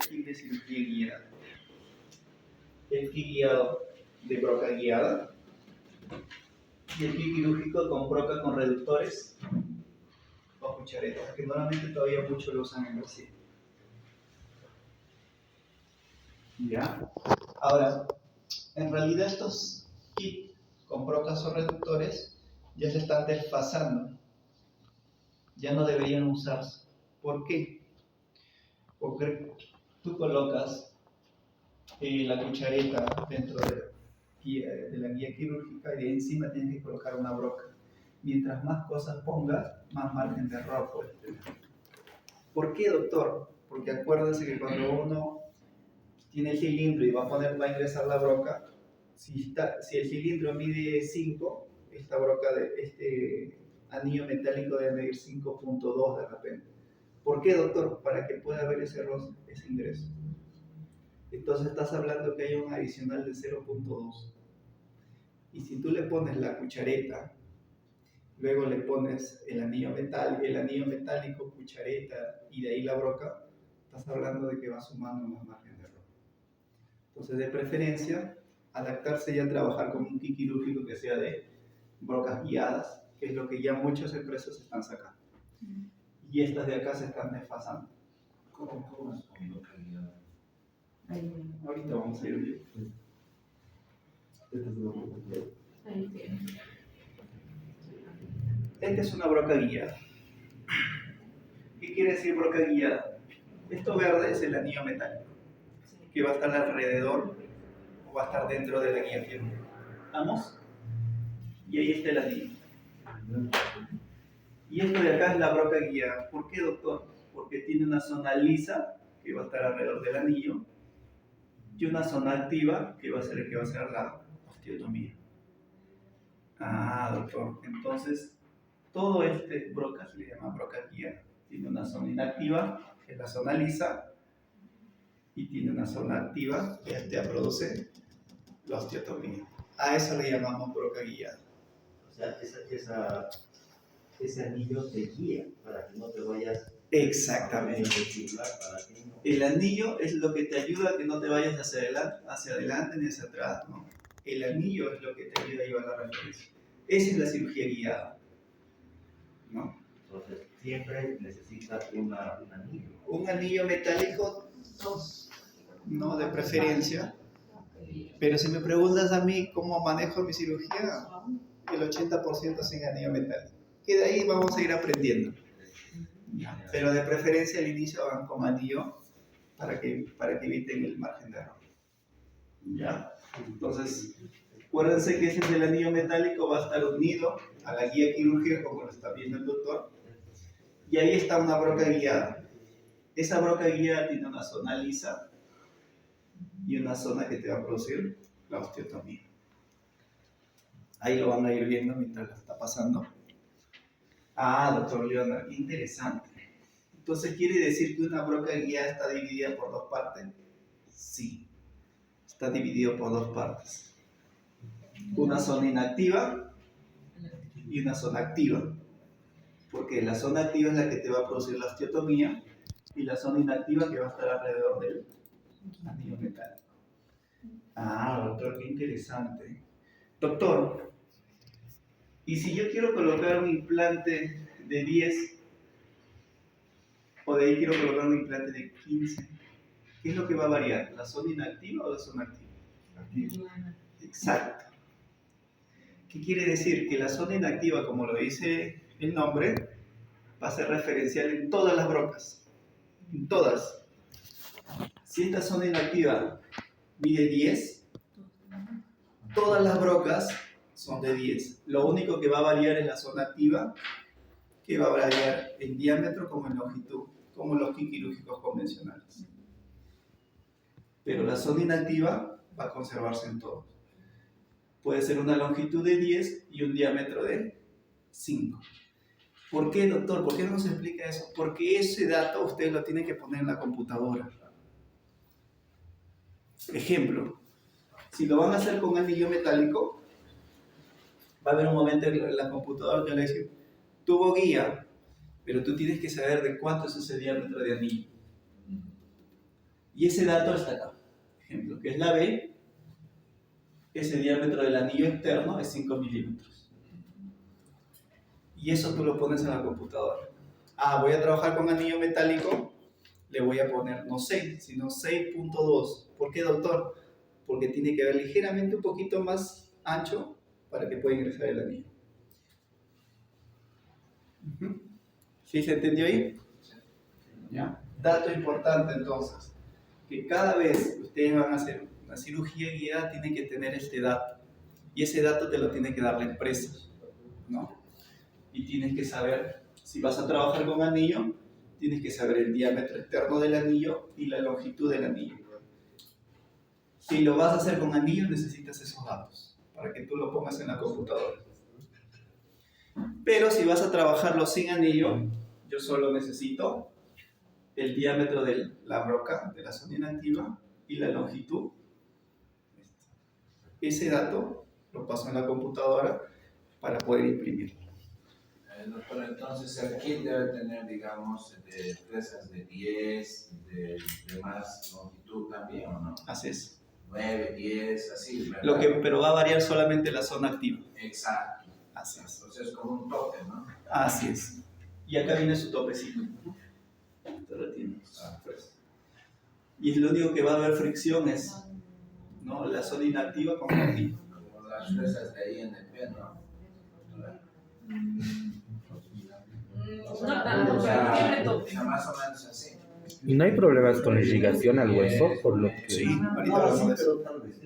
kit de cirugía guiada. El kit guiado de broca guiada y el kit quirúrgico con broca con reductores o cucharetas, que normalmente todavía muchos lo usan en Brasil. ¿Ya? Ahora, en realidad estos kits con brocas o reductores ya se están desfasando. Ya no deberían usarse. ¿Por qué? Porque tú colocas la cuchareta dentro de la guía quirúrgica y de encima tienes que colocar una broca. Mientras más cosas pongas, más margen de error puedes tener. ¿Por qué, doctor? Porque acuérdense que cuando uno tiene el cilindro y va a ingresar la broca, si el cilindro mide 5, esta broca, este anillo metálico debe medir 5.2 de repente. ¿Por qué, doctor? Para que pueda haber ese ingreso. Entonces estás hablando que hay un adicional de 0.2. Y si tú le pones la cuchareta, luego le pones el anillo metálico, cuchareta y de ahí la broca, estás hablando de que va sumando más margen de error. Entonces, de preferencia, adaptarse ya a trabajar con un kit quirúrgico que sea de brocas guiadas, que es lo que ya muchas empresas están sacando. Y estas de acá se están desfasando. ¿Cómo es con broca guiada? Ahorita vamos a ir bien. Esta es una broca guiada. ¿Qué quiere decir broca guiada? Esto verde es el anillo metálico, que va a estar alrededor o va a estar dentro de la guía quirúrgica. ¿Vamos? Y ahí está el anillo. Y esto de acá es la broca guiada. ¿Por qué, doctor? Porque tiene una zona lisa que va a estar alrededor del anillo y una zona activa que va a ser la osteotomía. Ah, doctor. Entonces, todo este broca se le llama broca guiada. Tiene una zona inactiva, que es la zona lisa, y tiene una zona activa que produce la osteotomía. A eso le llamamos broca guiada. O sea, ese anillo te guía para que no te vayas. Exactamente. Para que no. El anillo es lo que te ayuda a que no te vayas hacia adelante ni hacia atrás, ¿no? El anillo es lo que te ayuda a llevar la referencia. Esa es la cirugía guiada, ¿no? Entonces, siempre necesitas un anillo. Un anillo metálico, no de preferencia. Pero si me preguntas a mí cómo manejo mi cirugía, el 80% sin anillo metálico. Que de ahí vamos a ir aprendiendo. Pero de preferencia al inicio hagan con anillo para que eviten el margen de error. ¿Ya? Entonces, acuérdense que ese del anillo metálico va a estar unido a la guía quirúrgica como lo está viendo el doctor. Y ahí está una broca guiada. Esa broca guiada tiene una zona lisa y una zona que te va a producir la osteotomía. Ahí lo van a ir viendo mientras lo está pasando. Ah, doctor Leonard, interesante. Entonces, ¿quiere decir que una broca guiada está dividida por dos partes? Sí, está dividido por dos partes. Una zona inactiva y una zona activa. Porque la zona activa es la que te va a producir la osteotomía y la zona inactiva que va a estar alrededor del anillo metálico. Ah, doctor, qué interesante. Doctor, ¿y si yo quiero colocar un implante de 10 o de ahí quiero colocar un implante de 15? ¿Qué es lo que va a variar? ¿La zona inactiva o la zona activa? Activa. Exacto. ¿Qué quiere decir? Que la zona inactiva, como lo dice el nombre, va a ser referencial en todas las brocas. En todas. Si esta zona inactiva mide 10, todas las brocas son de 10. Lo único que va a variar es la zona activa, que va a variar en diámetro como en longitud, como los kits quirúrgicos convencionales. Pero la zona inactiva va a conservarse en todos. Puede ser una longitud de 10 y un diámetro de 5. ¿Por qué, doctor? ¿Por qué no nos explica eso? Porque ese dato ustedes lo tienen que poner en la computadora. Ejemplo, si lo van a hacer con anillo metálico, va a haber un momento en la computadora que le dice, tubo guía, pero tú tienes que saber de cuánto es ese diámetro de anillo. Y ese dato está acá. Ejemplo, que es la B, ese diámetro del anillo externo es 5 milímetros. Y eso tú lo pones en la computadora. Ah, voy a trabajar con anillo metálico, le voy a poner no 6, sino 6.2. ¿Por qué, doctor? Porque tiene que ver ligeramente un poquito más ancho para que pueda ingresar el anillo. ¿Sí se entendió ahí? ¿Ya? Dato importante entonces, que cada vez que ustedes van a hacer una cirugía guiada tienen que tener este dato. Y ese dato te lo tiene que dar la empresa, ¿no? Y tienes que saber, si vas a trabajar con anillo, tienes que saber el diámetro externo del anillo y la longitud del anillo. Si lo vas a hacer con anillo, necesitas esos datos para que tú lo pongas en la computadora. Pero si vas a trabajarlo sin anillo, yo solo necesito el diámetro de la broca, de la zona inactiva, y la longitud. Ese dato lo paso en la computadora para poder imprimirlo. Doctor, entonces el kit debe tener, digamos, de presas de 10, de más longitud también, ¿o no? Así es. 9, 10, así, ¿verdad? Pero va a variar solamente la zona activa. Exacto. Así es. Entonces es como un tope, ¿no? Así es. Y acá viene su topecito. Y lo único que va a haber fricción es, ¿no?, la zona inactiva con la activa. Como las presas de INP, ¿no? No tanto, O pero tiene sea, tope. más o menos así. Y no hay problemas con la irrigación al hueso, por lo que... Sí, ahorita hablamos de eso. tal vez.